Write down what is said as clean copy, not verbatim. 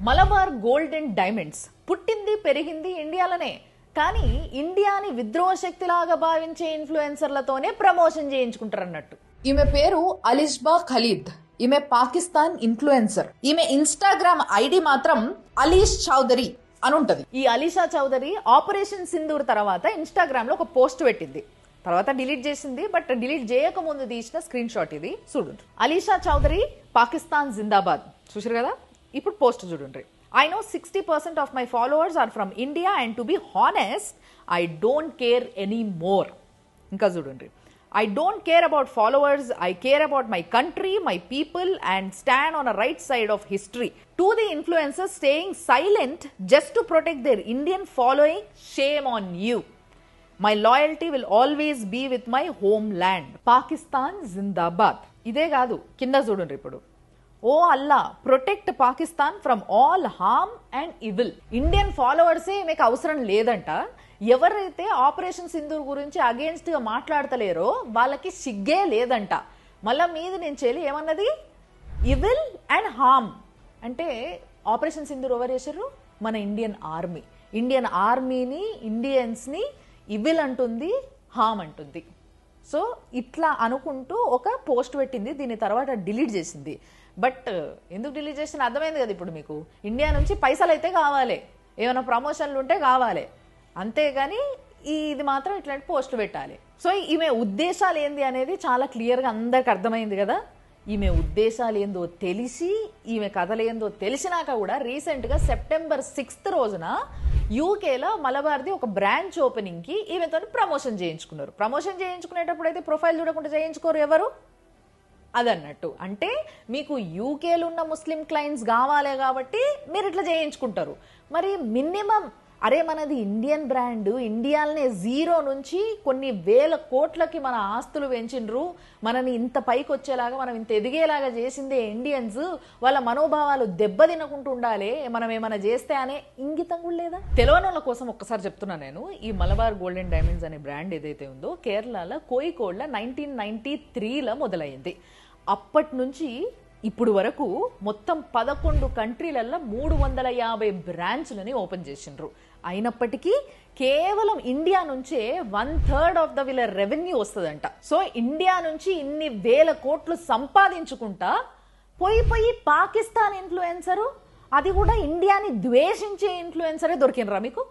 Malabar gold and diamonds పుట్టింది పెరిగింది ఇండియాలోనే. కానీ ఇండియాని విద్రోహ శక్తిలాగా భావించే ఇన్ఫ్లుయెన్సర్లతోనే ప్రమోషన్ చేయించుకుంటారు అన్నట్టు. ఈమె పేరు అలిష్బా ఖలీద్. ఈమె పాకిస్తాన్ ఇన్ఫ్లుయెన్సర్. ఈమె ఇన్స్టాగ్రామ్ ఐడి మాత్రం అలీష్ చౌదరి అని ఉంటది. ఈ అలీషా చౌదరి ఆపరేషన్ సింధూర్ తర్వాత ఇన్స్టాగ్రామ్ లో ఒక పోస్ట్ పెట్టింది. తర్వాత డిలీట్ చేసింది. బట్ డిలీట్ చేయక ముందు తీసిన స్క్రీన్ షాట్ ఇది చూడండి. అలీషా చౌదరి పాకిస్తాన్ జిందాబాద్ చూసారు కదా. ఇప్పుడు పోస్ట్ చూడండి. I know 60% of my followers are from India and to be honest, I don't care anymore. ఇంకా చూడండి. I don't care about followers. I care about my country, my people and stand on a right side of history. To the influencers staying silent just to protect their Indian following, shame on you. My loyalty will always be with my homeland. Pakistan Zindabad. ఇదే కాదు, కింద చూడండి ఇప్పుడు. Oh Allah, protect Pakistan from all harm and evil. Indian ఫాలోవర్సే మీకు అవసరం లేదంట. ఎవరైతే ఆపరేషన్ సింధూర్ గురించి అగేన్స్ట్ గా మాట్లాడతలేరో వాళ్ళకి సిగ్గే లేదంట. మళ్ళా మీద నుంచి ఏమన్నది, ఇవిల్ అండ్ హార్మ్ అంటే ఆపరేషన్ సింధూర్ ఎవరు చేశారు? మన ఇండియన్ ఆర్మీ. ఇండియన్ ఆర్మీని ఇండియన్స్ ని ఇవిల్ అంటుంది, హార్మ్ అంటుంది. సో ఇట్లా అనుకుంటూ ఒక పోస్ట్ పెట్టింది. దీని తర్వాత డిలీట్ చేసింది. బట్ ఎందుకు డిలీట్ చేసిన అర్థమైంది కదా ఇప్పుడు మీకు. ఇండియా నుంచి పైసలు అయితే కావాలి, ఏమైనా ప్రమోషన్లు ఉంటే కావాలి, అంతేగాని ఇది మాత్రం ఇట్లాంటి పోస్టులు పెట్టాలి. సో ఈమె ఉద్దేశాలు ఏంది అనేది చాలా క్లియర్గా అందరికి అర్థమైంది కదా. ఈమె ఉద్దేశాలు ఏందో తెలిసి, ఈమె కథలు ఏందో తెలిసినాక కూడా రీసెంట్గా సెప్టెంబర్ 6th రోజున యూకేలో మలబార్ది ఒక బ్రాంచ్ ఓపెనింగ్కి ఈమెతో ప్రమోషన్ చేయించుకున్నారు. ప్రమోషన్ చేయించుకునేటప్పుడు అయితే ప్రొఫైల్ చూడకుండా చేయించుకోరు ఎవరు అదన్నట్టు. అంటే మీకు యూకేలో ఉన్న ముస్లిం క్లయింట్స్ కావాలి కాబట్టి మీరు ఇట్లా చేయించుకుంటారు. మరి మినిమం అరే మనది ఇండియన్ బ్రాండ్, ఇండియాలోనే జీరో నుంచి కొన్ని వేల కోట్లకి మన ఆస్తులు పెంచిండ్రు, మనని ఇంత పైకి వచ్చేలాగా, మనం ఇంత ఎదిగేలాగా చేసిందే ఇండియన్స్, వాళ్ళ మనోభావాలు దెబ్బతినకుంటూ ఉండాలి, మనం ఏమైనా చేస్తే అనే ఇంగితం కూడా లేదా? తెలవనోళ్ళ కోసం ఒక్కసారి చెప్తున్నా నేను. ఈ మలబార్ గోల్డ్ అండ్ డైమండ్స్ అనే బ్రాండ్ ఏదైతే ఉందో కేరళలో కోయికోడ్లో 1993లో మొదలైంది. అప్పటి నుంచి ఇప్పుడు వరకు మొత్తం 11 కంట్రీలలో 350 బ్రాంచ్లని ఓపెన్ చేసిండ్రు. అయినప్పటికీ కేవలం ఇండియా నుంచే 1/3 ఆఫ్ ద వీళ్ళ రెవెన్యూ వస్తుందంట. సో ఇండియా నుంచి ఇన్ని వేల కోట్లు సంపాదించుకుంటా పోయి పాకిస్తాన్ ఇన్ఫ్లుయెన్సరు, అది కూడా ఇండియాని ద్వేషించే ఇన్ఫ్లుయెన్సరే దొరికినరా మీకు?